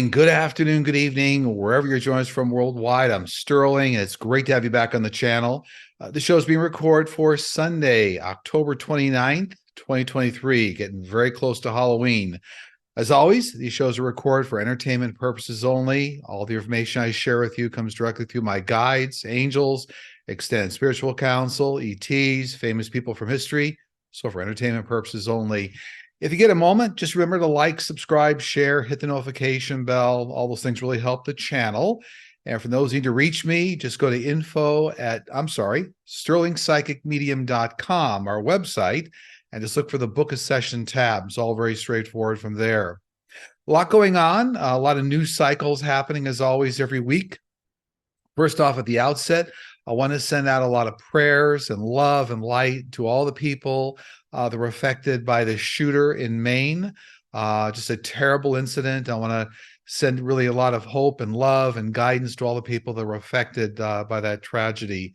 morning, good afternoon, good evening, wherever you're joining us from worldwide. I'm Sterling, and it's great to have you back on the channel. The show is being recorded for Sunday, October 29th, 2023, getting very close to Halloween. As always, these shows are recorded for entertainment purposes only. All the information I share with you comes directly through my guides, angels, extended spiritual counsel, ETs, famous people from history, so for entertainment purposes only. If you get a moment, just remember to like, subscribe, share, hit the notification bell. All those things really help the channel. And for those who need to reach me, just go to sterlingpsychicmedium.com, our website, and just look for the Book a Session tab. It's all very straightforward from there. A lot going on, a lot of news cycles happening as always every week. First off, at the outset, I want to send out a lot of prayers and love and light to all the people that were affected by the shooter in Maine. Just a terrible incident. I want to send really a lot of hope and love and guidance to all the people that were affected by that tragedy.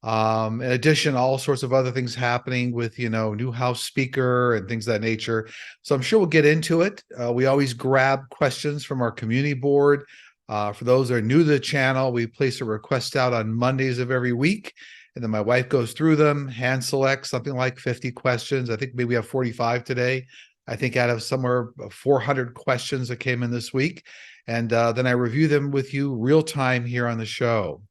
In addition, all sorts of other things happening with, new House Speaker and things of that nature. So I'm sure we'll get into it. We always grab questions from our community board. For those that are new to the channel, we place a request out on Mondays of every week, and then my wife goes through them, hand selects something like 50 questions. I think maybe we have 45 today. I think out of somewhere 400 questions that came in this week. And then I review them with you real time here on the show.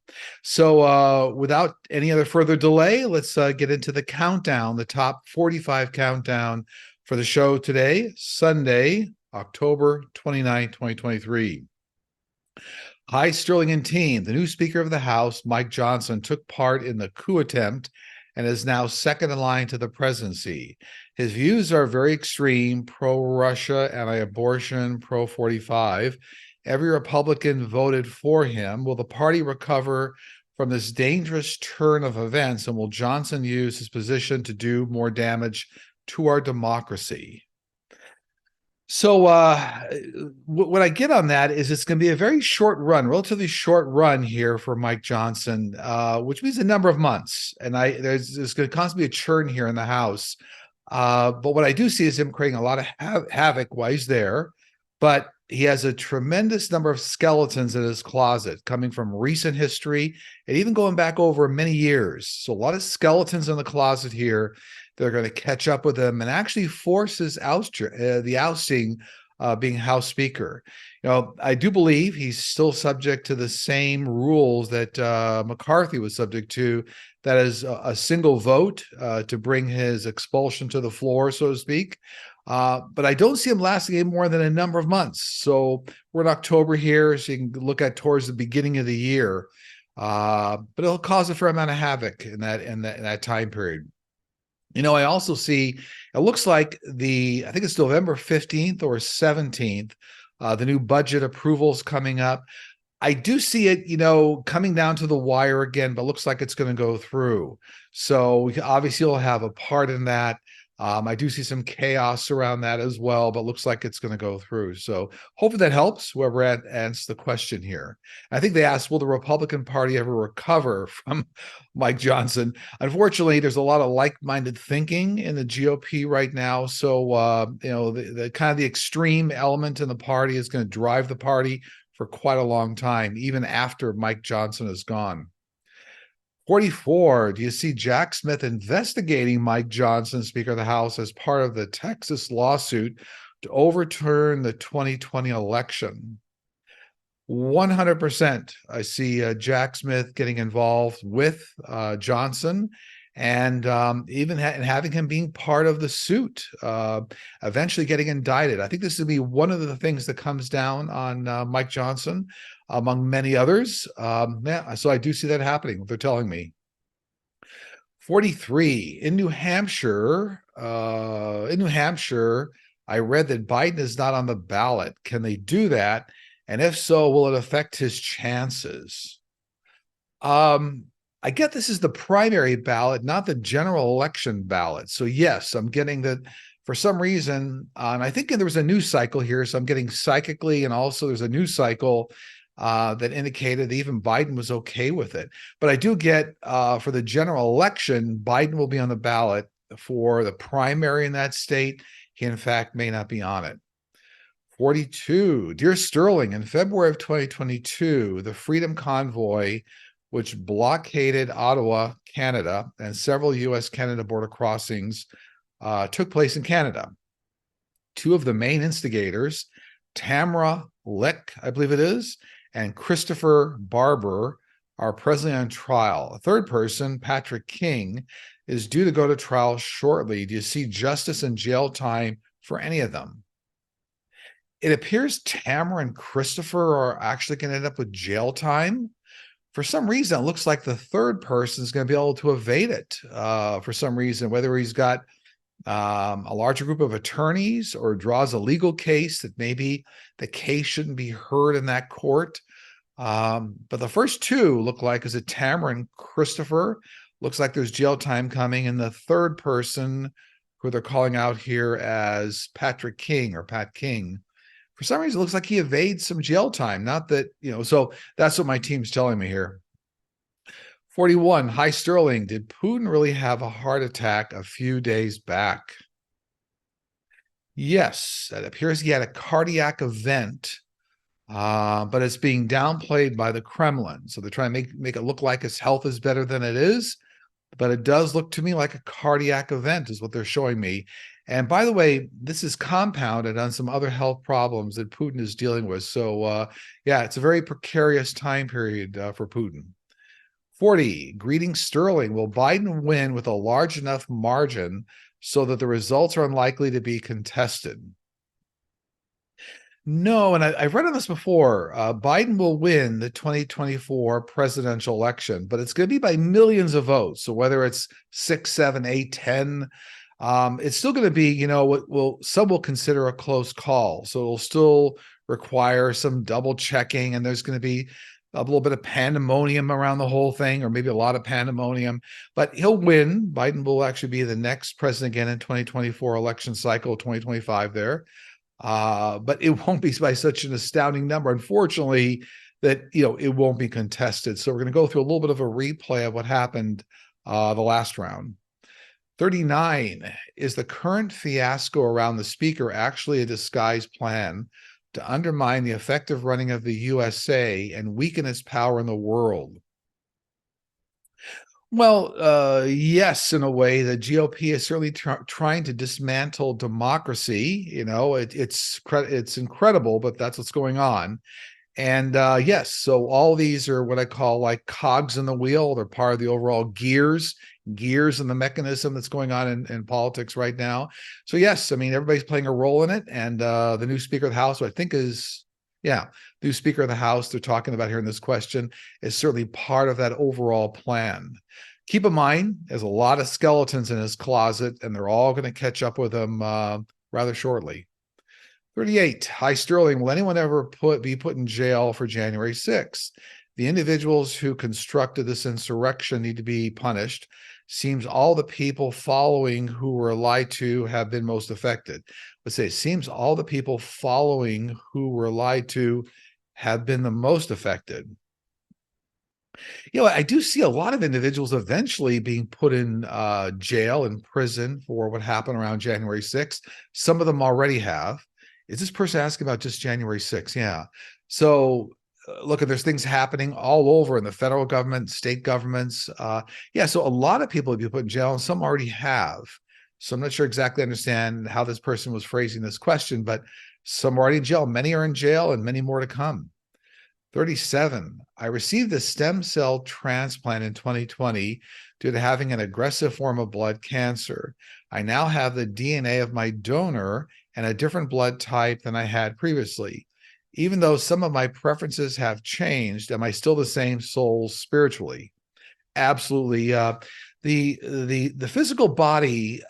So without any other further delay, let's get into the countdown, the top 45 countdown for the show today, Sunday, October 29, 2023. Hi, Sterling and team. The new Speaker of the House, Mike Johnson, took part in the coup attempt and is now second in line to the presidency. His views are very extreme, pro-Russia, anti-abortion, pro-45. Every Republican voted for him. Will the party recover from this dangerous turn of events, and will Johnson use his position to do more damage to our democracy? So what I get on that is it's going to be a very short run, relatively short run here for Mike Johnson, which means a number of months. And there's going to constantly be a churn here in the House. But what I do see is him creating a lot of havoc while he's there. But he has a tremendous number of skeletons in his closet coming from recent history and even going back over many years. So a lot of skeletons in the closet here. They're going to catch up with him and actually force his the ousting, being House Speaker. I do believe he's still subject to the same rules that McCarthy was subject to. That is a single vote to bring his expulsion to the floor, so to speak. But I don't see him lasting any more than a number of months. So we're in October here, so you can look at towards the beginning of the year. But it'll cause a fair amount of havoc in that time period. I also see, it looks like I think it's November 15th or 17th, the new budget approvals coming up. I do see it, coming down to the wire again, but looks like it's going to go through. So we obviously will have a part in that. I do see some chaos around that as well, but looks like it's going to go through. So hopefully that helps whoever answers the question here. I think they asked, will the Republican Party ever recover from Mike Johnson? Unfortunately, there's a lot of like-minded thinking in the GOP right now. So, the kind of the extreme element in the party is going to drive the party for quite a long time, even after Mike Johnson is gone. 44, do you see Jack Smith investigating Mike Johnson, Speaker of the House, as part of the Texas lawsuit to overturn the 2020 election? 100%. I see Jack Smith getting involved with Johnson and even having him being part of the suit, eventually getting indicted. I think this will be one of the things that comes down on Mike Johnson, among many others. So I do see that happening, what they're telling me. 43, in New Hampshire, I read that Biden is not on the ballot. Can they do that? And if so, will it affect his chances? I get this is the primary ballot, not the general election ballot. So yes, I'm getting that for some reason, and I think there was a news cycle here, so I'm getting psychically, and also there's a news cycle that indicated that even Biden was okay with it. But I do get for the general election, Biden will be on the ballot. For the primary in that state, he in fact may not be on it. 42. Dear Sterling, in February of 2022, the Freedom Convoy, which blockaded Ottawa, Canada, and several U.S.-Canada border crossings, took place in Canada. Two of the main instigators, Tamara Lick, I believe it is, and Christopher Barber, are presently on trial. A third person, Patrick King, is due to go to trial shortly. Do you see justice and jail time for any of them? It appears Tamara and Christopher are actually going to end up with jail time. For some reason, it looks like the third person is going to be able to evade it for some reason, whether he's got a larger group of attorneys or draws a legal case that maybe the case shouldn't be heard in that court. But the first two look like, is it Tamara and Christopher? Looks like there's jail time coming. And the third person, who they're calling out here as Patrick King or Pat King, for some reason, it looks like he evades some jail time. Not that, so that's what my team's telling me here. 41. Hi, Sterling. Did Putin really have a heart attack a few days back? Yes, it appears he had a cardiac event, but it's being downplayed by the Kremlin. So they're trying to make it look like his health is better than it is. But it does look to me like a cardiac event is what they're showing me. And by the way, this is compounded on some other health problems that Putin is dealing with. So yeah, it's a very precarious time period for Putin. 40. Greetings, Sterling. Will Biden win with a large enough margin so that the results are unlikely to be contested? No, and I've read on this before. Biden will win the 2024 presidential election, but it's going to be by millions of votes. So whether it's 6, 7, 8, 10, it's still going to be, what some will consider a close call. So it'll still require some double checking, and there's going to be a little bit of pandemonium around the whole thing, or maybe a lot of pandemonium, but he'll win. Biden will actually be the next president again in 2024 election cycle, 2025 there. But it won't be by such an astounding number, unfortunately, that, it won't be contested. So we're going to go through a little bit of a replay of what happened the last round. 39. Is the current fiasco around the speaker actually a disguised plan to undermine the effective running of the USA and weaken its power in the world? Well, yes, in a way. The GOP is certainly trying to dismantle democracy. It's incredible, but that's what's going on. And yes, so all these are what I call like cogs in the wheel. They're part of the overall gears in the mechanism that's going on in politics right now. So yes, I mean, everybody's playing a role in it. And the new Speaker of the House, who I think is, new Speaker of the House they're talking about here in this question, is certainly part of that overall plan. Keep in mind, there's a lot of skeletons in his closet, and they're all going to catch up with him rather shortly. 38. Hi, Sterling. Will anyone ever be put in jail for January 6th? The individuals who constructed this insurrection need to be punished. Seems all the people following who were lied to have been most affected. Let's say, seems all the people following who were lied to have been the most affected. I do see a lot of individuals eventually being put in jail and prison for what happened around January 6th. Some of them already have. Is this person asking about just January 6th? Yeah. So look, there's things happening all over in the federal government, state governments. So a lot of people will be put in jail, and some already have. So I'm not sure exactly understand how this person was phrasing this question, but some are already in jail. Many are in jail, and many more to come. 37. I received a stem cell transplant in 2020 due to having an aggressive form of blood cancer. I now have the DNA of my donor and a different blood type than I had previously. Even though some of my preferences have changed, am I still the same soul spiritually? Absolutely. The physical body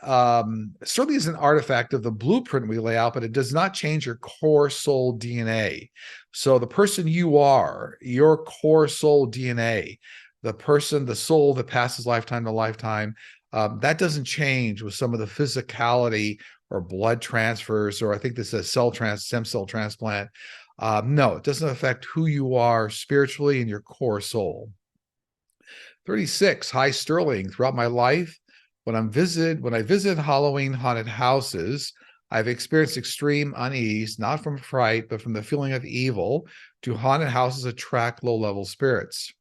certainly is an artifact of the blueprint we lay out, but it does not change your core soul DNA. So the person you are, your core soul DNA, the soul that passes lifetime to lifetime, that doesn't change with some of the physicality or blood transfers, or I think this is stem cell transplant. No, it doesn't affect who you are spiritually in your core soul. 36. Hi, Sterling. Throughout my life, when I visit Halloween haunted houses, I've experienced extreme unease, not from fright, but from the feeling of evil. Do haunted houses attract low-level spirits?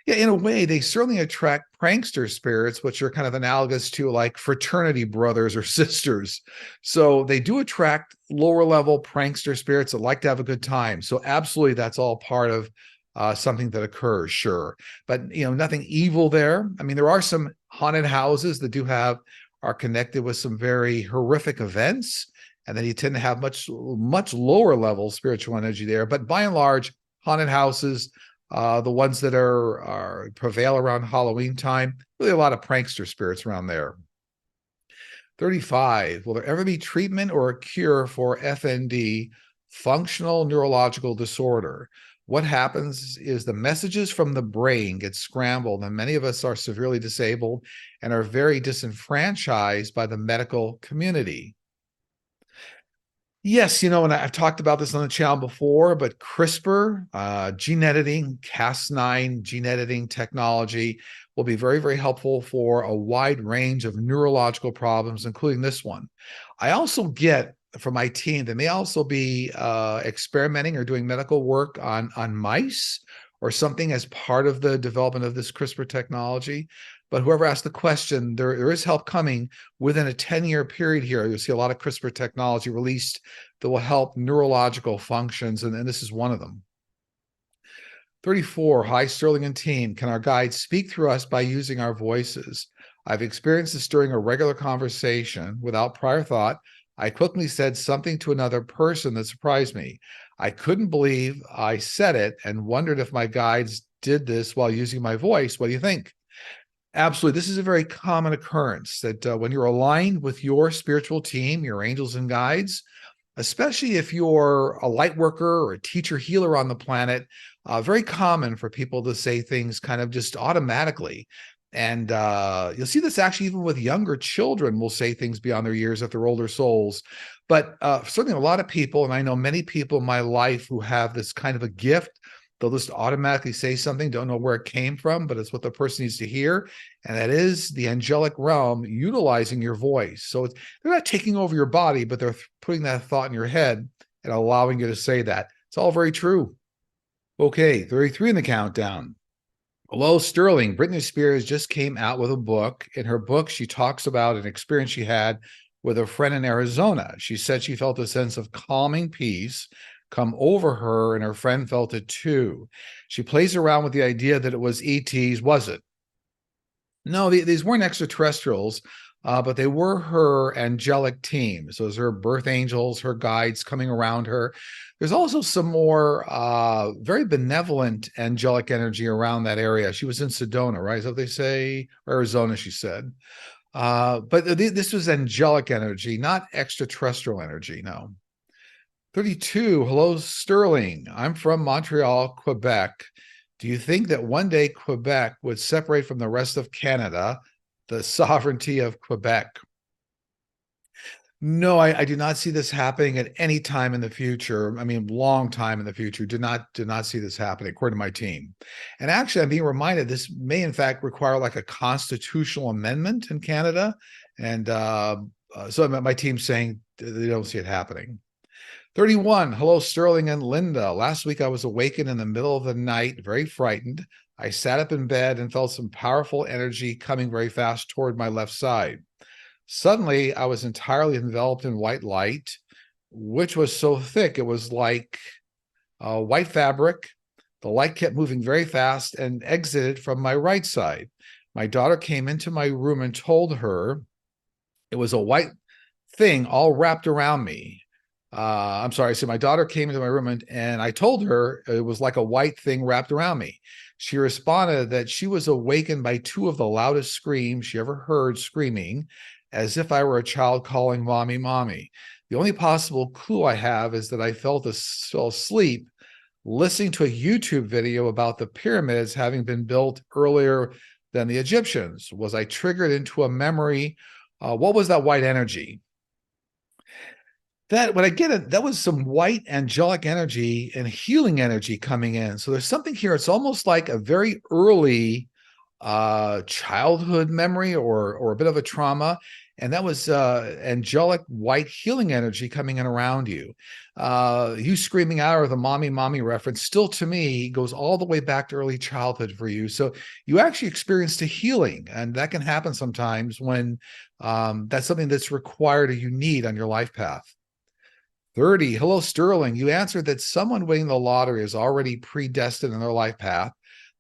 Yeah, in a way, they certainly attract prankster spirits, which are kind of analogous to like fraternity brothers or sisters. So they do attract lower level prankster spirits that like to have a good time. So absolutely, that's all part of something that occurs, sure. But nothing evil there. I mean, there are some haunted houses that are connected with some very horrific events, and then you tend to have much lower level spiritual energy there. But by and large, haunted houses, the ones that are prevail around Halloween time, really a lot of prankster spirits around there. 35, will there ever be treatment or a cure for FND, functional neurological disorder? What happens is the messages from the brain get scrambled, and many of us are severely disabled and are very disenfranchised by the medical community. Yes, and I've talked about this on the channel before, but CRISPR, gene editing, Cas9 gene editing technology will be very, very helpful for a wide range of neurological problems, including this one. I also get from my team, they may also be experimenting or doing medical work on mice or something as part of the development of this CRISPR technology. But whoever asked the question, there is help coming within a 10-year period here. You'll see a lot of CRISPR technology released that will help neurological functions, and this is one of them. 34, hi, Sterling and team. Can our guides speak through us by using our voices? I've experienced this during a regular conversation. Without prior thought, I quickly said something to another person that surprised me. I couldn't believe I said it and wondered if my guides did this while using my voice. What do you think? Absolutely. This is a very common occurrence that when you're aligned with your spiritual team, your angels and guides, especially if you're a light worker or a teacher healer on the planet, very common for people to say things kind of just automatically. And you'll see this actually even with younger children will say things beyond their years if they're older souls. But certainly a lot of people, and I know many people in my life who have this kind of a gift. They'll just automatically say something, don't know where it came from, but it's what the person needs to hear. And that is the angelic realm utilizing your voice. So they're not taking over your body, but they're putting that thought in your head and allowing you to say that. It's all very true. Okay, 33 in the countdown. Hello, Sterling. Britney Spears just came out with a book. In her book, she talks about an experience she had with a friend in Arizona. She said she felt a sense of calming peace come over her, and her friend felt it too. She plays around with the idea that it was ETs, was it? No, these weren't extraterrestrials, but they were her angelic team. So it was her birth angels, her guides coming around her. There's also some more very benevolent angelic energy around that area. She was in Sedona, right? Is that what they say? Or Arizona, she said. But this was angelic energy, not extraterrestrial energy, no. 32, hello, Sterling. I'm from Montreal, Quebec. Do you think that one day Quebec would separate from the rest of Canada, the sovereignty of Quebec? No, I do not see this happening at any time in the future. I mean, long time in the future. Do not see this happening, according to my team. And actually, I'm being reminded this may, in fact, require like a constitutional amendment in Canada. And so my team's saying they don't see it happening. 31, hello, Sterling and Linda. Last week, I was awakened in the middle of the night, very frightened. I sat up in bed and felt some powerful energy coming very fast toward my left side. Suddenly, I was entirely enveloped in white light, which was so thick, it was like white fabric. The light kept moving very fast and exited from my right side. My daughter came into my room and told her it was a white thing all wrapped around me. I'm sorry. So my daughter came into my room and I told her it was like a white thing wrapped around me. She responded that she was awakened by two of the loudest screams she ever heard screaming, as if I were a child calling mommy, mommy. The only possible clue I have is that I fell asleep listening to a YouTube video about the pyramids having been built earlier than the Egyptians. Was I triggered into a memory? What was that white energy? That when I get it, that was some white angelic energy and healing energy coming in. So there's something here. It's almost like a very early childhood memory or a bit of a trauma. And that was angelic white healing energy coming in around you. You screaming out, or the mommy, mommy reference, still to me goes all the way back to early childhood for you. So you actually experienced a healing, and that can happen sometimes when that's something that's required or you need on your life path. 30. Hello, Sterling. You answered that someone winning the lottery is already predestined in their life path.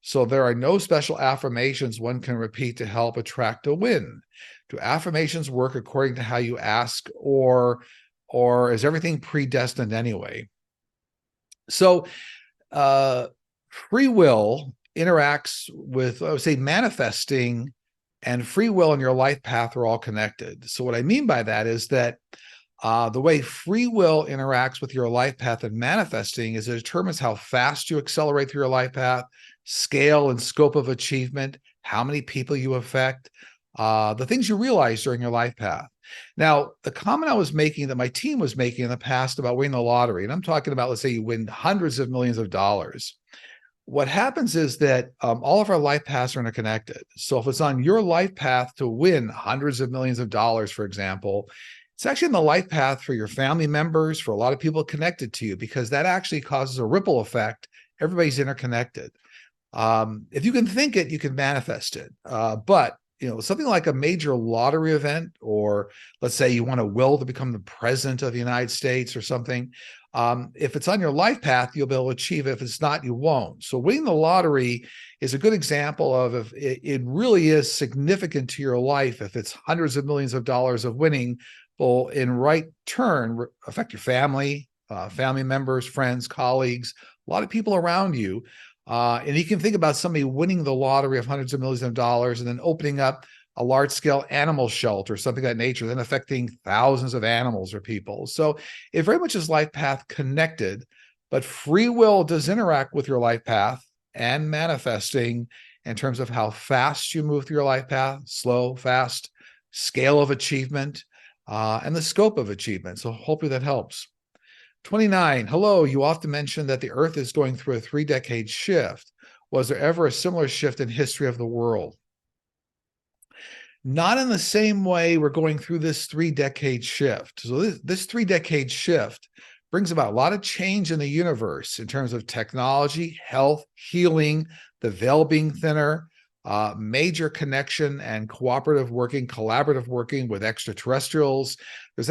So there are no special affirmations one can repeat to help attract a win. Do affirmations work according to how you ask, or is everything predestined anyway? So free will interacts with, I would say, manifesting and free will and your life path are all connected. So what I mean by that is that the way free will interacts with your life path and manifesting is it determines how fast you accelerate through your life path, scale and scope of achievement, how many people you affect, the things you realize during your life path. Now, the comment I was making, that my team was making in the past about winning the lottery, and I'm talking about, let's say you win hundreds of millions of dollars. What happens is that all of our life paths are interconnected. So if it's on your life path to win hundreds of millions of dollars, for example, it's actually in the life path for your family members, for a lot of people connected to you, because that actually causes a ripple effect. Everybody's interconnected. If you can think it, you can manifest it. But something like a major lottery event, or let's say you want a will to become the president of the United States or something. If it's on your life path, you'll be able to achieve it. If it's not, you won't. So winning the lottery is a good example of if it really is significant to your life. If it's hundreds of millions of dollars of winning, will in right turn affect your family, family members, friends, colleagues, a lot of people around you. And you can think about somebody winning the lottery of hundreds of millions of dollars and then opening up a large-scale animal shelter, something of that nature, then affecting thousands of animals or people. So it very much is life path connected, but free will does interact with your life path and manifesting in terms of how fast you move through your life path, slow, fast, scale of achievement, and the scope of achievement. So hopefully that helps. 29. Hello, you often mention that the Earth is going through a 3-decade shift. Was there ever a similar shift in history of the world? Not in the same way we're going through this 3-decade shift. So this 3-decade shift brings about a lot of change in the universe in terms of technology, health, healing, the veil being thinner, major connection and cooperative working, collaborative working with extraterrestrials. This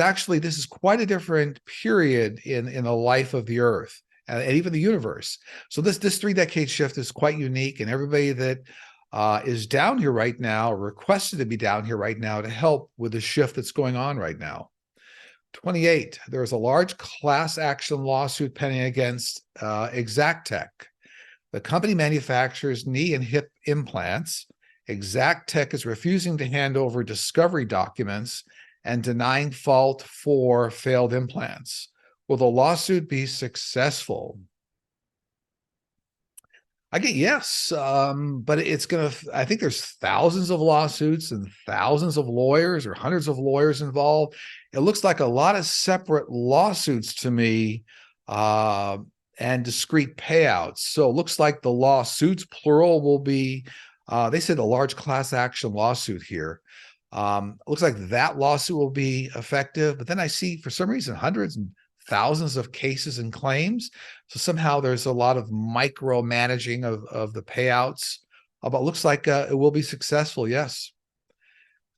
is quite a different period in the life of the Earth and even the universe. So this 3-decade shift is quite unique, and everybody that is down here right now, requested to be down here right now to help with the shift that's going on right now. 28, there is a large class action lawsuit pending against Exactech. The company manufactures knee and hip implants. Exactech is refusing to hand over discovery documents and denying fault for failed implants. Will the lawsuit be successful? I get yes, but I think there's thousands of lawsuits and thousands of lawyers or hundreds of lawyers involved. It looks like a lot of separate lawsuits to me, and discrete payouts. So it looks like the lawsuits, plural, will be, they said a large class action lawsuit here. It looks like that lawsuit will be effective, but then I see for some reason hundreds and thousands of cases and claims. So somehow there's a lot of micromanaging of the payouts, but it looks like it will be successful, yes.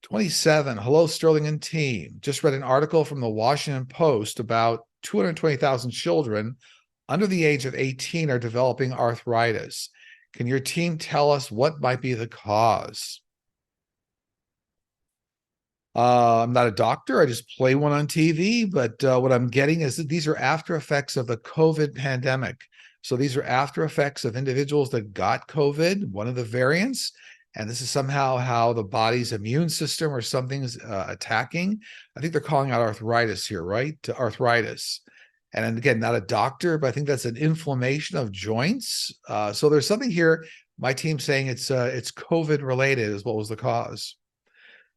27, hello, Sterling and team. Just read an article from the Washington Post about 220,000 children under the age of 18 are developing arthritis. Can your team tell us what might be the cause? I'm not a doctor. I just play one on TV, but what I'm getting is that these are after effects of the COVID pandemic. So these are after effects of individuals that got COVID, one of the variants, and this is somehow how the body's immune system or something's attacking. I think they're calling out arthritis here, right? Arthritis. And again, not a doctor, but I think that's an inflammation of joints. So there's something here. My team's saying it's COVID related is what was the cause.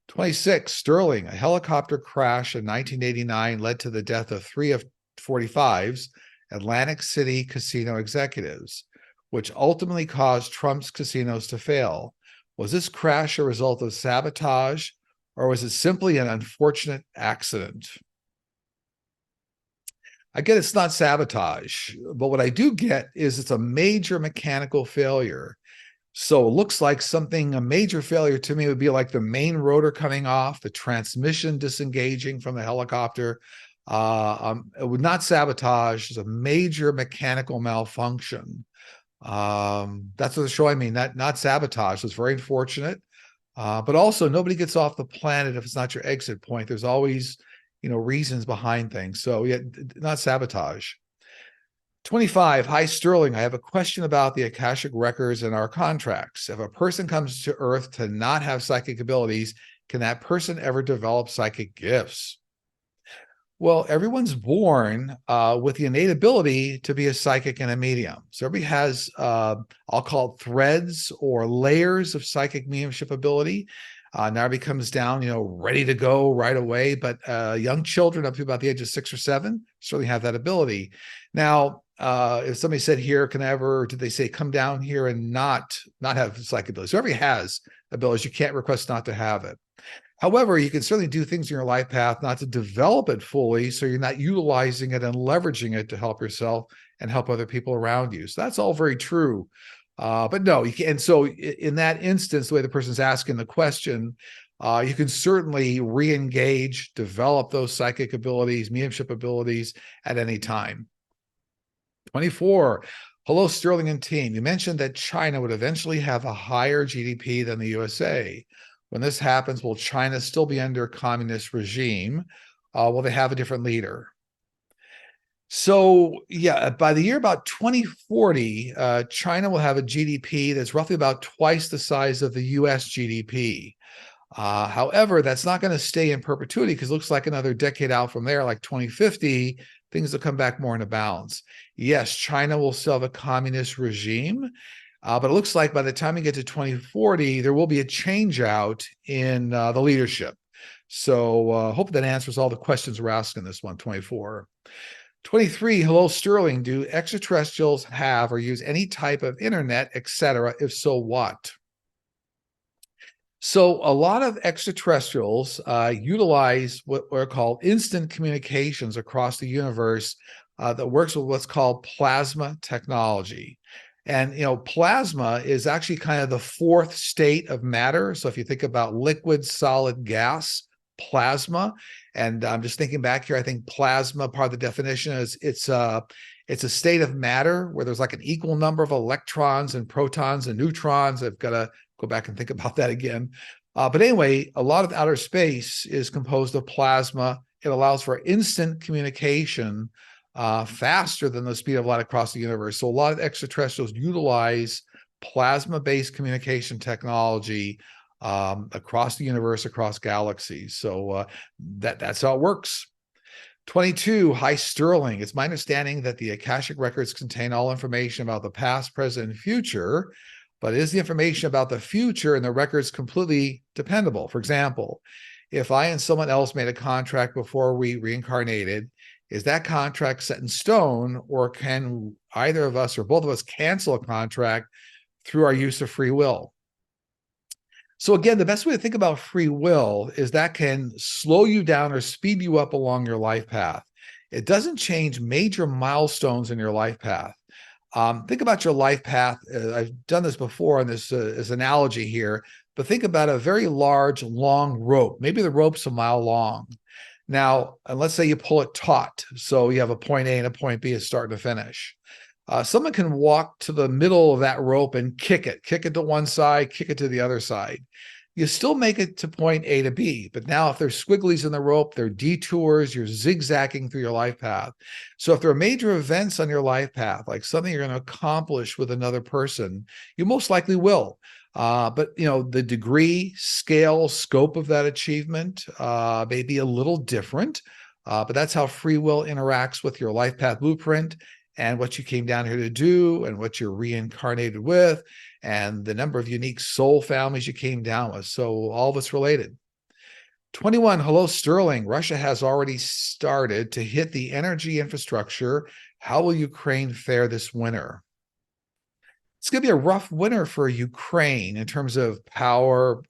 26, Sterling, a helicopter crash in 1989 led to the death of 3 of 45's Atlantic City casino executives, which ultimately caused Trump's casinos to fail. Was this crash a result of sabotage or was it simply an unfortunate accident? I get it's not sabotage, but what I do get is it's a major mechanical failure. So it looks like a major failure to me would be like the main rotor coming off, the transmission disengaging from the helicopter. It would not sabotage. It's a major mechanical malfunction. That's what it's showing me, not sabotage. It's very unfortunate. But also, nobody gets off the planet if it's not your exit point. There's always, reasons behind things. So yeah, not sabotage. 25, hi Sterling. I have a question about the Akashic records and our contracts. If a person comes to Earth to not have psychic abilities, can that person ever develop psychic gifts? Well, everyone's born with the innate ability to be a psychic and a medium. So everybody has, I'll call it threads or layers of psychic mediumship ability. Now it comes down, ready to go right away. But young children up to about the age of 6 or 7 certainly have that ability. Now, if somebody said here, did they say come down here and not have psychic abilities? So everybody has abilities. You can't request not to have it. However, you can certainly do things in your life path not to develop it fully, so you're not utilizing it and leveraging it to help yourself and help other people around you. So that's all very true. But no, you can't. And so in that instance, the way the person's asking the question, you can certainly re-engage, develop those psychic abilities, mediumship abilities at any time. 24. Hello, Sterling and team. You mentioned that China would eventually have a higher GDP than the USA. When this happens, will China still be under a communist regime? Will they have a different leader? So yeah, by the year about 2040, China will have a GDP that's roughly about twice the size of the US GDP. However, that's not going to stay in perpetuity because it looks like another decade out from there, like 2050, things will come back more into balance. Yes, China will still have a communist regime, but it looks like by the time we get to 2040, there will be a change out in the leadership. So hope that answers all the questions we're asking this one, 24. 23, hello, Sterling. Do extraterrestrials have or use any type of internet, etc.? If so, what? So a lot of extraterrestrials utilize what are called instant communications across the universe that works with what's called plasma technology. And, plasma is actually kind of the fourth state of matter. So if you think about liquid, solid, gas, plasma, and I'm just thinking back here, I think plasma, part of the definition is it's a state of matter where there's like an equal number of electrons and protons and neutrons. I've got to go back and think about that again. But anyway, a lot of outer space is composed of plasma. It allows for instant communication faster than the speed of light across the universe. So a lot of extraterrestrials utilize plasma-based communication technology across the universe, across galaxies. So that's how it works. 22, hi Sterling. It's my understanding that the Akashic records contain all information about the past, present, and future, but is the information about the future and the records completely dependable? For example, if I and someone else made a contract before we reincarnated, is that contract set in stone, or can either of us or both of us cancel a contract through our use of free will? So again, the best way to think about free will is that can slow you down or speed you up along your life path. It doesn't change major milestones in your life path. Think about your life path. I've done this before on this analogy here, but think about a very large, long rope. Maybe the rope's a mile long. Now, and let's say you pull it taut. So you have a point A and a point B, a start and a finish. Someone can walk to the middle of that rope and kick it to one side, kick it to the other side. You still make it to point A to B, but now if there's squigglies in the rope, there are detours, you're zigzagging through your life path. So if there are major events on your life path, like something you're going to accomplish with another person, you most likely will. But the degree, scale, scope of that achievement may be a little different, but that's how free will interacts with your life path blueprint and what you came down here to do and what you're reincarnated with and the number of unique soul families you came down with. So all of it's related. 21, hello, Sterling. Russia has already started to hit the energy infrastructure. How will Ukraine fare this winter? It's going to be a rough winter for Ukraine in terms of power,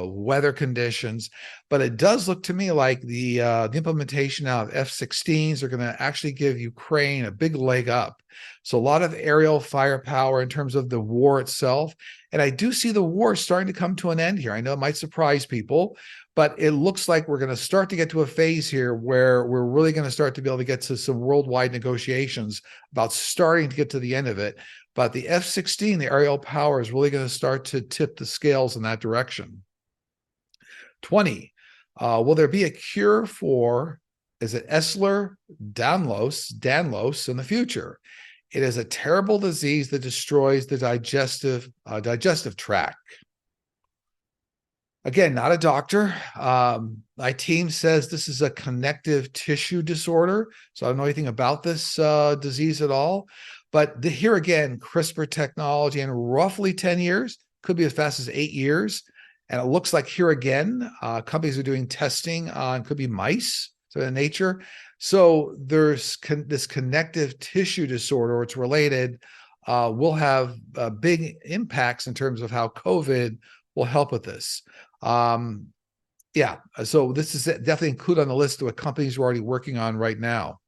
weather conditions, but it does look to me like the implementation of F-16s are going to actually give Ukraine a big leg up. So a lot of aerial firepower in terms of the war itself. And I do see the war starting to come to an end here. I know it might surprise people, but it looks like we're going to start to get to a phase here where we're really going to start to be able to get to some worldwide negotiations about starting to get to the end of it. But the F-16, the aerial power, is really going to start to tip the scales in that direction. 20, will there be a cure for, is it Danlos in the future? It is a terrible disease that destroys the digestive tract. Again, not a doctor. My team says this is a connective tissue disorder. So I don't know anything about this disease at all. But here again, CRISPR technology in roughly 10 years, could be as fast as 8 years. And it looks like here again, companies are doing testing on, could be mice, so in nature. So there's this connective tissue disorder, or it's related, will have big impacts in terms of how COVID will help with this. Yeah, so this is definitely included on the list of what companies are already working on right now.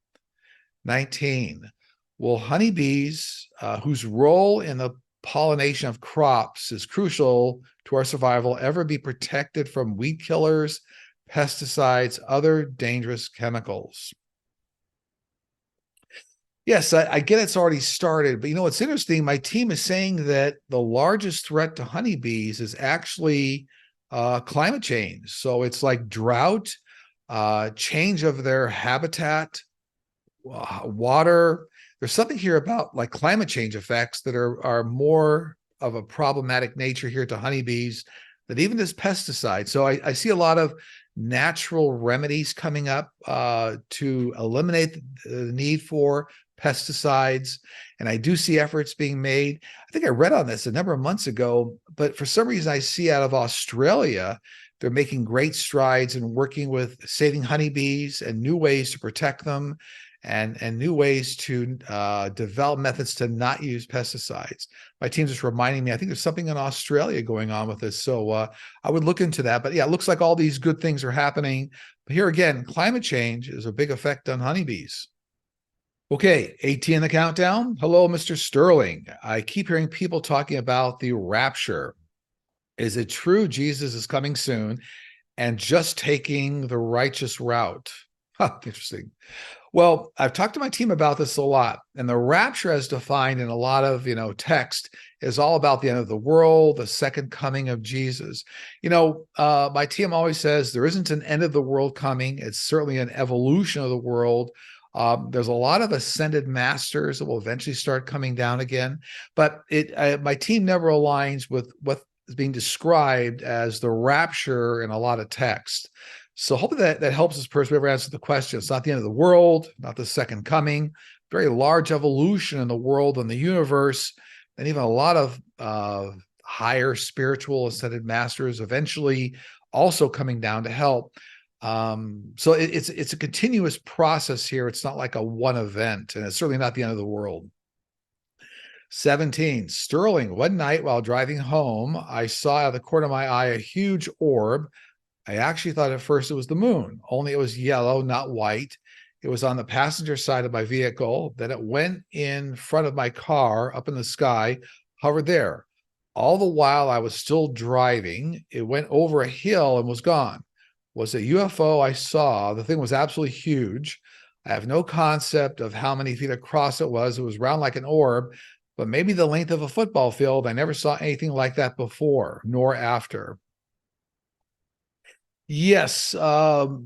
19, will honeybees, whose role in the pollination of crops is crucial to our survival, ever be protected from weed killers, pesticides, other dangerous chemicals? Yes, I get it's already started, but you know what's interesting? My team is saying that the largest threat to honeybees is actually climate change. So it's like drought, change of their habitat, water. There's something here about like climate change effects that are more of a problematic nature here to honeybees than even this pesticide. So I see a lot of natural remedies coming up to eliminate the need for pesticides. And I do see efforts being made. I think I read on this a number of months ago, but for some reason I see out of Australia, they're making great strides in working with saving honeybees and new ways to protect them, and new ways to develop methods to not use pesticides. My team's just reminding me, I think there's something in Australia going on with this. So I would look into that. But yeah, it looks like all these good things are happening. But here again, climate change is a big effect on honeybees. Okay, 18 in the countdown. Hello, Mr. Sterling. I keep hearing people talking about the rapture. Is it true Jesus is coming soon and just taking the righteous route? Huh, interesting. Well, I've talked to my team about this a lot, and the rapture, as defined in a lot of text, is all about the end of the world, the second coming of Jesus. My team always says there isn't an end of the world coming. It's certainly an evolution of the world. There's a lot of ascended masters that will eventually start coming down again, but my team never aligns with what is being described as the rapture in a lot of text. So hopefully that helps us person ever answer the question. It's not the end of the world, not the second coming. Very large evolution in the world and the universe, and even a lot of higher spiritual ascended masters eventually also coming down to help. So it's a continuous process here. It's not like a one event, and it's certainly not the end of the world. 17, Sterling, one night while driving home, I saw out of the corner of my eye a huge orb. I actually thought at first it was the moon, only it was yellow, not white. It was on the passenger side of my vehicle. Then it went in front of my car up in the sky, hovered there. All the while I was still driving, it went over a hill and was gone. Was a UFO I saw. The thing was absolutely huge. I have no concept of how many feet across it was. It was round like an orb, but maybe the length of a football field. I never saw anything like that before, nor after. Yes,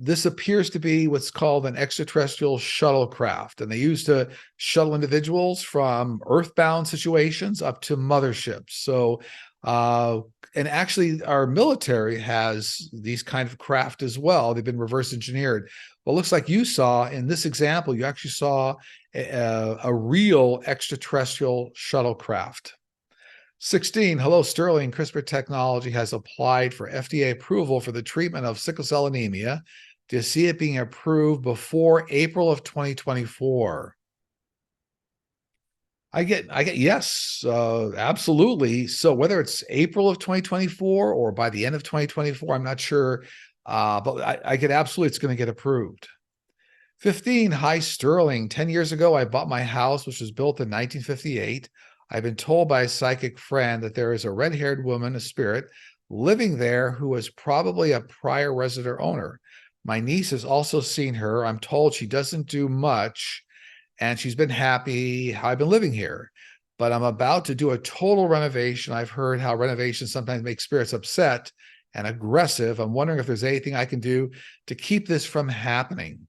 this appears to be what's called an extraterrestrial shuttlecraft, and they used to shuttle individuals from earthbound situations up to motherships. So, and actually, our military has these kind of craft as well. They've been reverse engineered. Well, it looks like you saw in this example, you actually saw a real extraterrestrial shuttlecraft. 16, hello, Sterling. CRISPR technology has applied for FDA approval for the treatment of sickle cell anemia. Do you see it being approved before April of 2024? Yes, absolutely. So whether it's April of 2024 or by the end of 2024, I'm not sure, but I get absolutely it's going to get approved. 15, hi Sterling. 10 years ago, I bought my house, which was built in 1958. I've been told by a psychic friend that there is a red-haired woman, a spirit, living there who was probably a prior resident owner. My niece has also seen her. I'm told she doesn't do much and she's been happy how I've been living here. But I'm about to do a total renovation. I've heard how renovations sometimes make spirits upset and aggressive. I'm wondering if there's anything I can do to keep this from happening.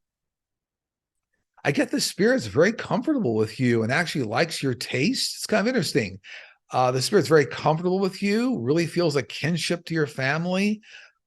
I get the spirit's very comfortable with you and actually likes your taste. It's kind of interesting. The spirit's very comfortable with you, really feels a kinship to your family.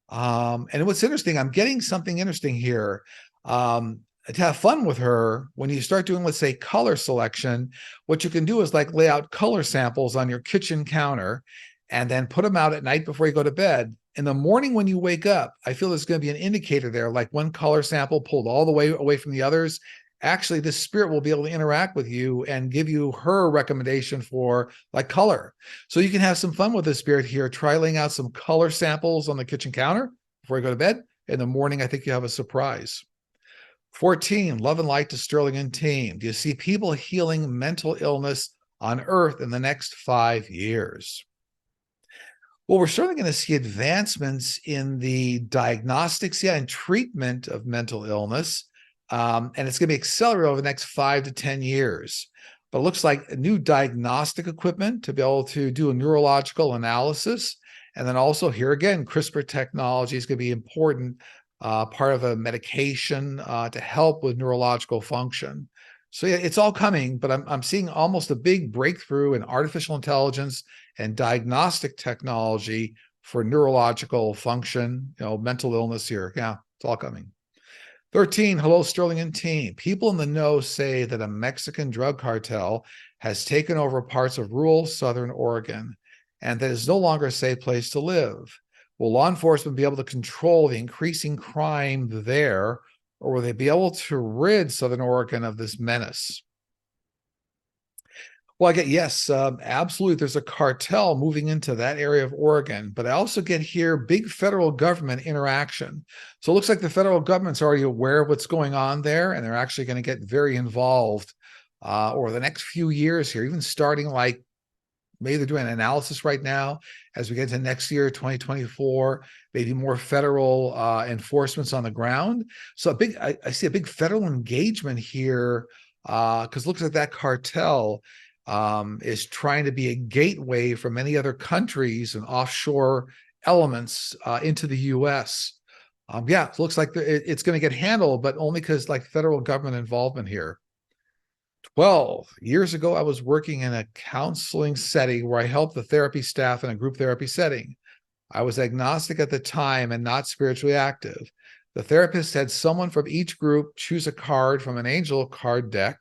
And what's interesting, I'm getting something interesting here. To have fun with her, when you start doing, let's say, color selection, what you can do is like lay out color samples on your kitchen counter and then put them out at night before you go to bed. In the morning when you wake up, I feel there's going to be an indicator there, like one color sample pulled all the way away from the others. Actually, this spirit will be able to interact with you and give you her recommendation for like color. So you can have some fun with the spirit here. Try laying out some color samples on the kitchen counter before you go to bed. In the morning, I think you have a surprise. 14, love and light to Sterling and team. Do you see people healing mental illness on Earth in the next 5 years? Well, we're certainly going to see advancements in the diagnostics, and treatment of mental illness. And it's going to be accelerated over the next 5 to 10 years. But it looks like new diagnostic equipment to be able to do a neurological analysis. And then also here again, CRISPR technology is going to be important part of a medication to help with neurological function. So yeah, it's all coming, but I'm seeing almost a big breakthrough in artificial intelligence and diagnostic technology for neurological function, mental illness here. Yeah, it's all coming. 13, hello, Sterling and team. People in the know say that a Mexican drug cartel has taken over parts of rural southern Oregon and that it's no longer a safe place to live. Will law enforcement be able to control the increasing crime there, or will they be able to rid Southern Oregon of this menace? Well, I get yes, absolutely. There's a cartel moving into that area of Oregon, but I also get here big federal government interaction. So it looks like the federal government's already aware of what's going on there, and they're actually going to get very involved over the next few years here, even starting like maybe they're doing an analysis right now as we get to next year, 2024, maybe more federal enforcements on the ground. So I see a big federal engagement here because it looks like that cartel is trying to be a gateway for many other countries and offshore elements into the U.S. Yeah, it looks like it's going to get handled, but only because like federal government involvement here. 12 years ago, I was working in a counseling setting where I helped the therapy staff in a group therapy setting. I was agnostic at the time and not spiritually active. The therapist had someone from each group choose a card from an angel card deck,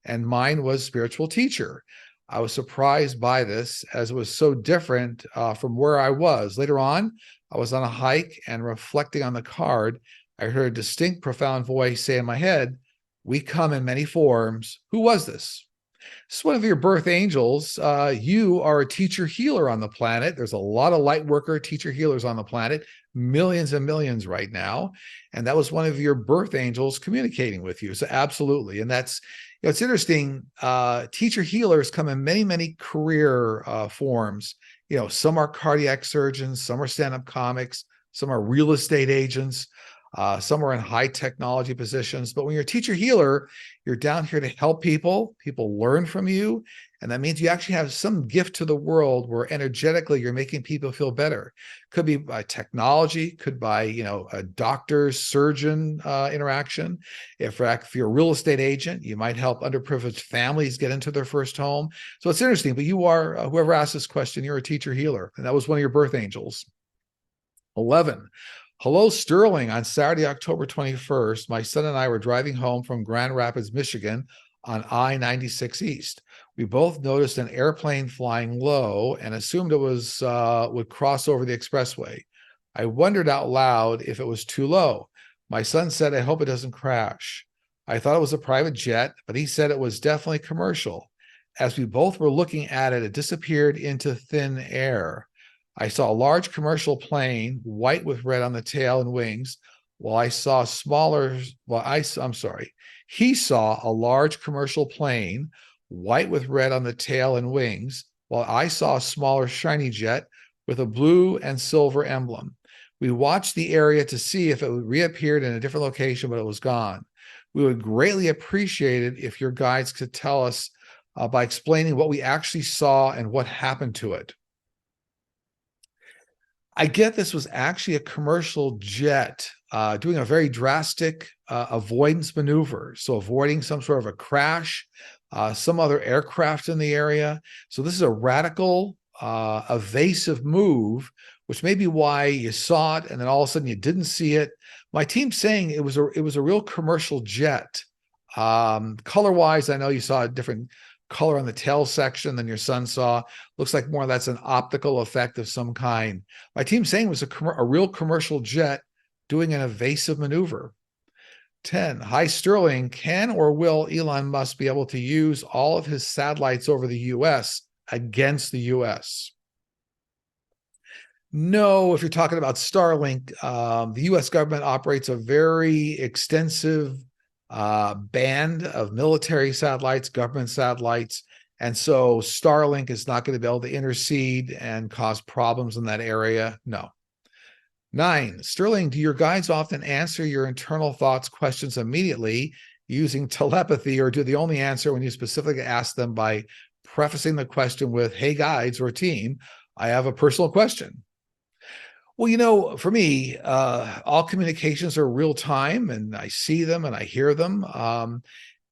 and mine was spiritual teacher. I was surprised by this as it was so different from where I was. Later on, I was on a hike and reflecting on the card. I heard a distinct, profound voice say in my head, "We come in many forms. Who was this?" This is one of your birth angels. You are a teacher healer on the planet. There's a lot of light worker teacher healers on the planet, millions and millions right now. And that was one of your birth angels communicating with you. So absolutely. And that's, it's interesting. Teacher healers come in many, many career forms. Some are cardiac surgeons, some are stand-up comics, some are real estate agents. Some are in high technology positions, but when you're a teacher healer, you're down here to help people. People learn from you. And that means you actually have some gift to the world where energetically you're making people feel better. Could be by technology, could by, a doctor, surgeon interaction. If you're a real estate agent, you might help underprivileged families get into their first home. So it's interesting, but you are, whoever asked this question, you're a teacher healer. And that was one of your birth angels. 11. Hello, Sterling. On Saturday, October 21st, my son and I were driving home from Grand Rapids, Michigan on I-96 East. We both noticed an airplane flying low and assumed it would cross over the expressway. I wondered out loud if it was too low. My son said, "I hope it doesn't crash." I thought it was a private jet, but he said it was definitely commercial. As we both were looking at it, it disappeared into thin air. I saw a large commercial plane, white with red on the tail and wings, while I saw smaller, I'm sorry, he saw a large commercial plane, white with red on the tail and wings, while I saw a smaller shiny jet with a blue and silver emblem. We watched the area to see if it reappeared in a different location, but it was gone. We would greatly appreciate it if your guides could tell us by explaining what we actually saw and what happened to it. I get this was actually a commercial jet doing a very drastic avoidance maneuver. So avoiding some sort of a crash, some other aircraft in the area. So this is a radical, evasive move, which may be why you saw it and then all of a sudden you didn't see it. My team's saying it was a real commercial jet. Color-wise, I know you saw a different color on the tail section than your son saw. Looks like more that's an optical effect of some kind. My team's saying it was a real commercial jet doing an evasive maneuver. 10. Hi, Sterling. Can or will Elon Musk be able to use all of his satellites over the U.S. against the U.S.? No, if you're talking about Starlink, the U.S. government operates a very extensive band of military satellites, government satellites. And so Starlink is not going to be able to intercede and cause problems in that area. No. 9, Sterling, do your guides often answer your internal thoughts questions immediately using telepathy, or do they only answer when you specifically ask them by prefacing the question with, hey, guides or team, I have a personal question? Well, for me, all communications are real time and I see them and I hear them.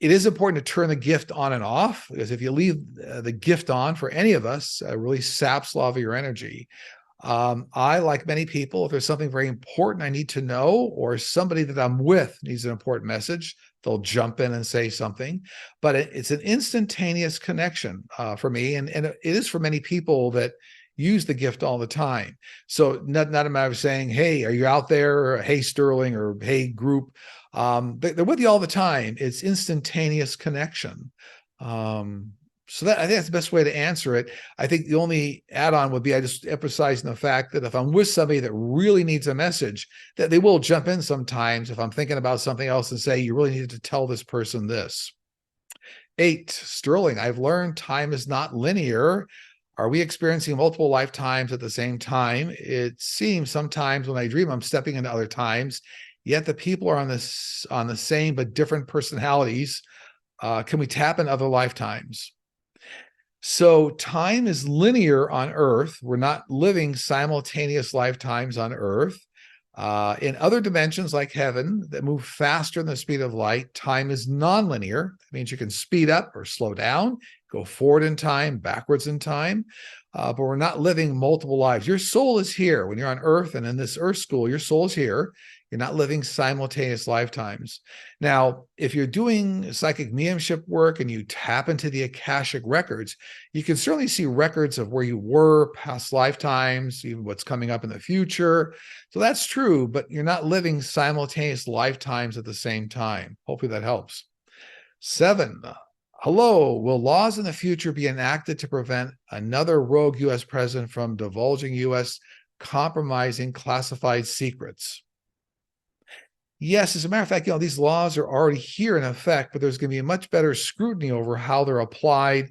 It is important to turn the gift on and off, because if you leave the gift on for any of us, it really saps a lot of your energy. I, like many people, if there's something very important I need to know, or somebody that I'm with needs an important message, they'll jump in and say something. But it's an instantaneous connection for me. And it is for many people that use the gift all the time. So not a matter of saying, hey, are you out there? Or, hey, Sterling, or hey, group. They're with you all the time. It's instantaneous connection. So I think that's the best way to answer it. I think the only add-on would be I just emphasizing the fact that if I'm with somebody that really needs a message, that they will jump in sometimes if I'm thinking about something else and say, you really need to tell this person this. 8, Sterling, I've learned time is not linear. Are we experiencing multiple lifetimes at the same time? It seems sometimes when I dream, I'm stepping into other times, yet the people are on the same but different personalities. Can we tap in other lifetimes? So time is linear on Earth. We're not living simultaneous lifetimes on Earth. In other dimensions like heaven that move faster than the speed of light, time is nonlinear. That means you can speed up or slow down, go forward in time, backwards in time, but we're not living multiple lives. Your soul is here. When you're on Earth and in this Earth school, your soul is here. You're not living simultaneous lifetimes. Now, if you're doing psychic mediumship work and you tap into the Akashic records, you can certainly see records of where you were, past lifetimes, even what's coming up in the future. So that's true, but you're not living simultaneous lifetimes at the same time. Hopefully that helps. 7, hello, will laws in the future be enacted to prevent another rogue U.S. president from divulging U.S. compromising classified secrets? Yes, as a matter of fact, these laws are already here in effect, but there's going to be a much better scrutiny over how they're applied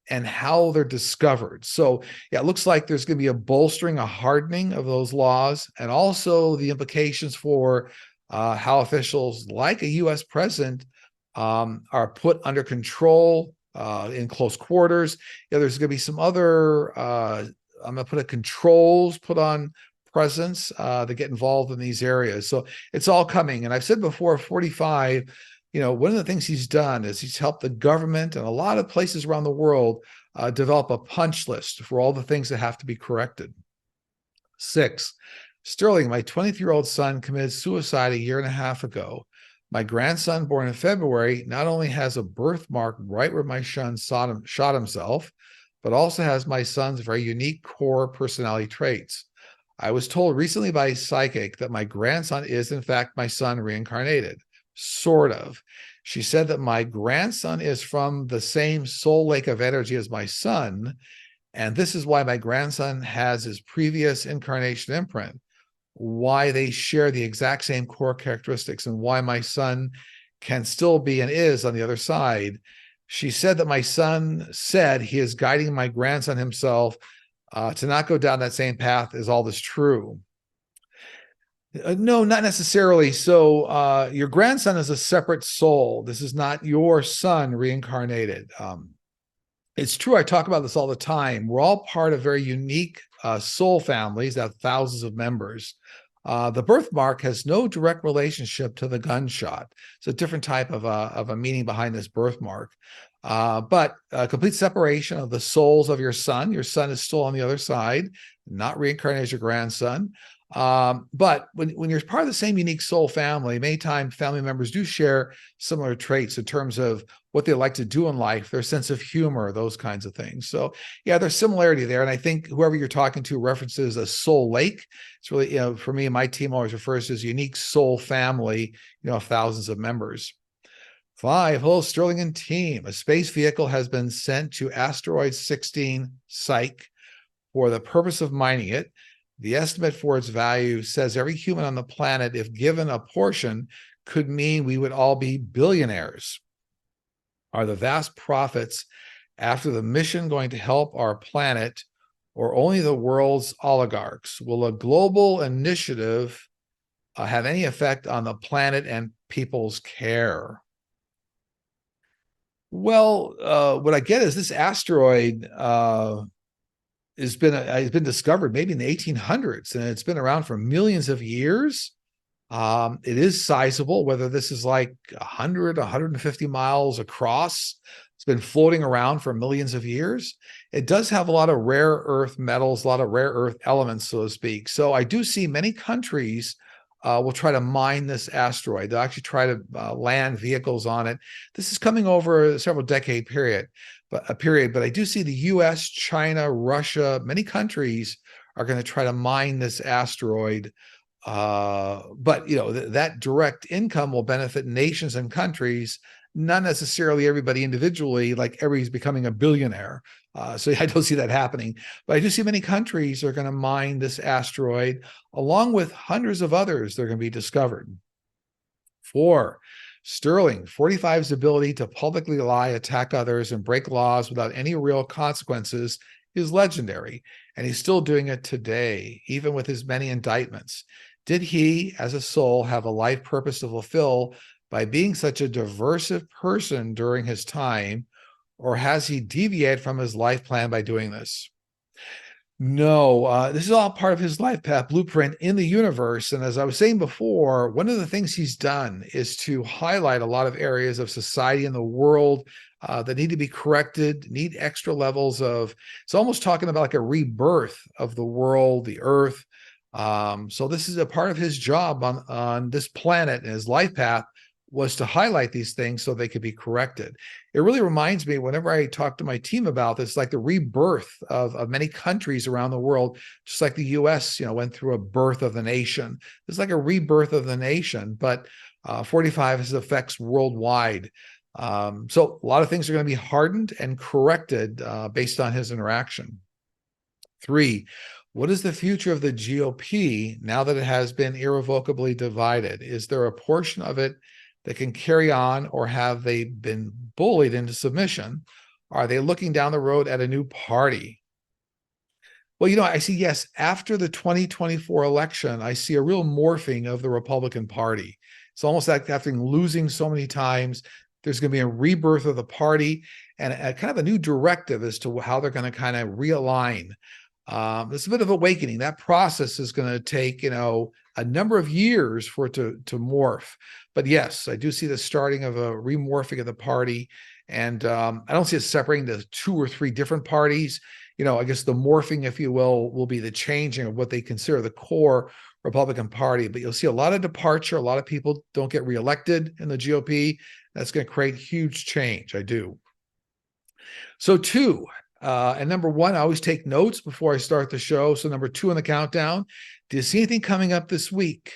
and how they're discovered. So yeah, it looks like there's going to be a bolstering, a hardening of those laws, and also the implications for how officials like a U.S. president are put under control in close quarters. There's going to be some other, I'm going to put controls put on presidents that get involved in these areas. So it's all coming. And I've said before, 45, one of the things he's done is he's helped the government and a lot of places around the world develop a punch list for all the things that have to be corrected. 6, Sterling, my 23-year-old son committed suicide a year and a half ago. My grandson, born in February, not only has a birthmark right where my son shot himself, but also has my son's very unique core personality traits. I was told recently by a psychic that my grandson is, in fact, my son reincarnated. Sort of. She said that my grandson is from the same soul lake of energy as my son, and this is why my grandson has his previous incarnation imprint, why they share the exact same core characteristics, and why my son can still be and is on the other side. She said that my son said he is guiding my grandson himself to not go down that same path. Is all this true? No, not necessarily. So your grandson is a separate soul. This is not your son reincarnated. It's true. I talk about this all the time. We're all part of very unique soul families that have thousands of members. The birthmark has no direct relationship to the gunshot. It's a different type of a meaning behind this birthmark. But a complete separation of the souls of your son. Your son is still on the other side, not reincarnated as your grandson. But when you're part of the same unique soul family, many times family members do share similar traits in terms of what they like to do in life, their sense of humor, those kinds of things. So yeah, there's similarity there. And I think whoever you're talking to references a soul lake. It's really, for me, my team always refers to as unique soul family, of thousands of members. 5, hello, Sterling and team. A space vehicle has been sent to asteroid 16 Psyche for the purpose of mining it. The estimate for its value says every human on the planet, if given a portion, could mean we would all be billionaires. Are the vast profits after the mission going to help our planet or only the world's oligarchs? Will a global initiative have any effect on the planet and people's care? Well, what I get is this asteroid has been discovered maybe in the 1800s, and it's been around for millions of years. It is sizable, whether this is like 100, 150 miles across. It's been floating around for millions of years. It does have a lot of rare earth metals, a lot of rare earth elements, so to speak. So I do see many countries will try to mine this asteroid. They'll actually try to land vehicles on it. This is coming over a several decade period. But I do see the US, China, Russia, many countries are going to try to mine this asteroid. But that direct income will benefit nations and countries, not necessarily everybody individually, like everybody's becoming a billionaire. So I don't see that happening. But I do see many countries are going to mine this asteroid, along with hundreds of others that are going to be discovered. 4, Sterling, 45's ability to publicly lie, attack others, and break laws without any real consequences is legendary, and he's still doing it today, even with his many indictments. Did he, as a soul, have a life purpose to fulfill by being such a diversive person during his time, or has he deviated from his life plan by doing this? No, this is all part of his life path blueprint in the universe. And as I was saying before, one of the things he's done is to highlight a lot of areas of society in the world that need to be corrected, need extra levels of, it's almost talking about like a rebirth of the world, the earth. So this is a part of his job on this planet, and his life path was to highlight these things so they could be corrected. It really reminds me, whenever I talk to my team about this, like the rebirth of many countries around the world, just like the US, went through a birth of the nation. It's like a rebirth of the nation, but 45 has effects worldwide. So a lot of things are going to be hardened and corrected based on his interaction. 3, what is the future of the GOP now that it has been irrevocably divided? Is there a portion of it that can carry on, or have they been bullied into submission? Are they looking down the road at a new party? Well, I see, yes, after the 2024 election, I see a real morphing of the Republican Party. It's almost like after losing so many times, there's going to be a rebirth of the party and a kind of a new directive as to how they're going to kind of realign. It's a bit of awakening. That process is going to take, a number of years for it to morph. But yes, I do see the starting of a remorphing of the party. And I don't see it separating the 2 or 3 different parties. I guess the morphing, if you will be the changing of what they consider the core Republican Party. But you'll see a lot of departure. A lot of people don't get reelected in the GOP. That's going to create huge change. I do. So 2, and number 1, I always take notes before I start the show. So number 2 on the countdown, do you see anything coming up this week?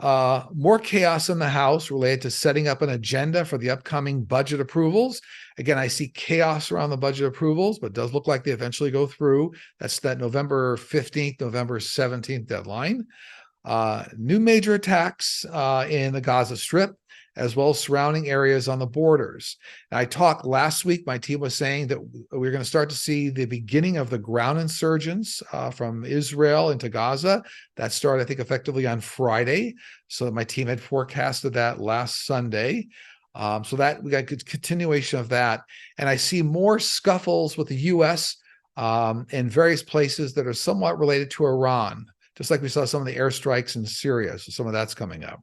More chaos in the House related to setting up an agenda for the upcoming budget approvals. Again, I see chaos around the budget approvals, but it does look like they eventually go through. That's that November 15th, November 17th deadline. New major attacks in the Gaza Strip, as well as surrounding areas on the borders. And I talked last week, my team was saying that we're going to start to see the beginning of the ground insurgents from Israel into Gaza. That started, I think, effectively on Friday. So my team had forecasted that last Sunday. So that we got a good continuation of that. And I see more scuffles with the U.S. In various places that are somewhat related to Iran, just like we saw some of the airstrikes in Syria. So some of that's coming up.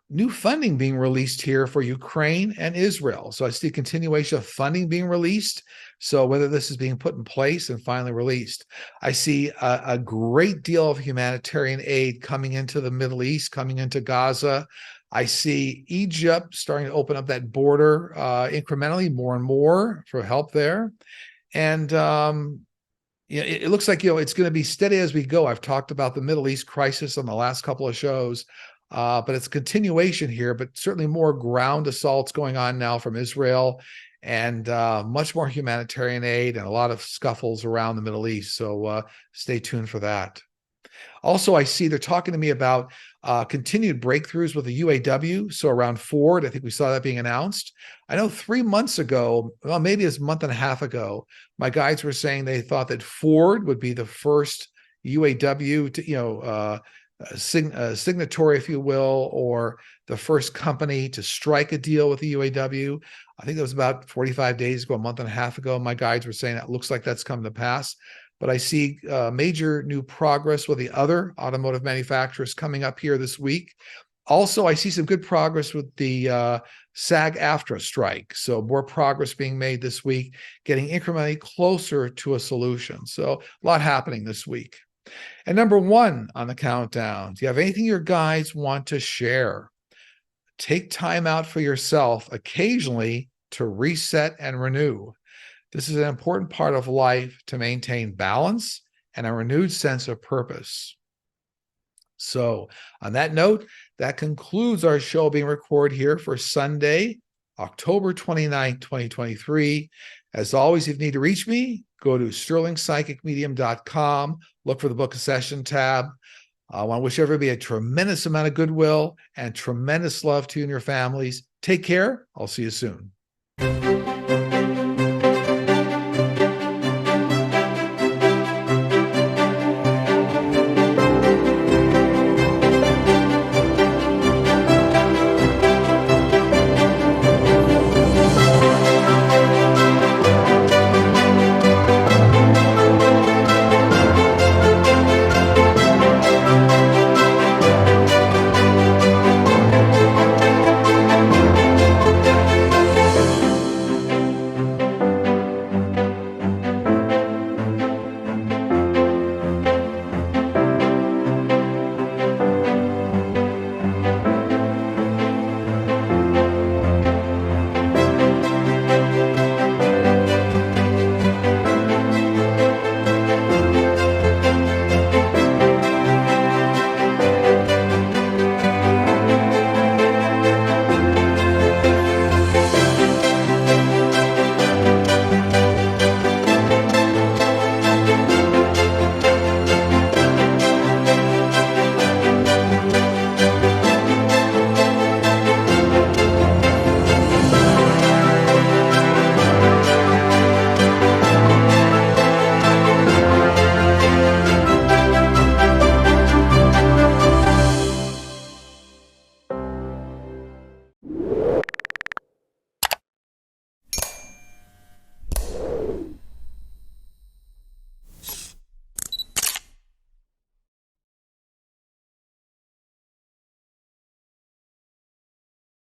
New funding being released here for Ukraine and Israel. So I see a continuation of funding being released. So whether this is being put in place and finally released, I see a great deal of humanitarian aid coming into the Middle East, coming into Gaza. I see Egypt starting to open up that border incrementally more and more for help there. And it looks like, it's going to be steady as we go. I've talked about the Middle East crisis on the last couple of shows. But it's a continuation here, but certainly more ground assaults going on now from Israel and much more humanitarian aid and a lot of scuffles around the Middle East. So stay tuned for that. Also, I see they're talking to me about continued breakthroughs with the UAW. So around Ford, I think we saw that being announced. I know 3 months ago, well, maybe it's a month and a half ago, my guides were saying they thought that Ford would be the first UAW to, signatory, if you will, or the first company to strike a deal with the UAW. I think that was about 45 days ago, a month and a half ago. My guides were saying that looks like that's come to pass. But I see major new progress with the other automotive manufacturers coming up here this week. Also, I see some good progress with the SAG-AFTRA strike. So more progress being made this week, getting incrementally closer to a solution. So a lot happening this week. And number 1 on the countdown, do you have anything your guides want to share? Take time out for yourself occasionally to reset and renew. This is an important part of life to maintain balance and a renewed sense of purpose. So on that note, that concludes our show being recorded here for Sunday, October 29th, 2023. As always, if you need to reach me, go to sterlingpsychicmedium.com, look for the Book of Session tab. I want to wish everybody a tremendous amount of goodwill and tremendous love to you and your families. Take care. I'll see you soon.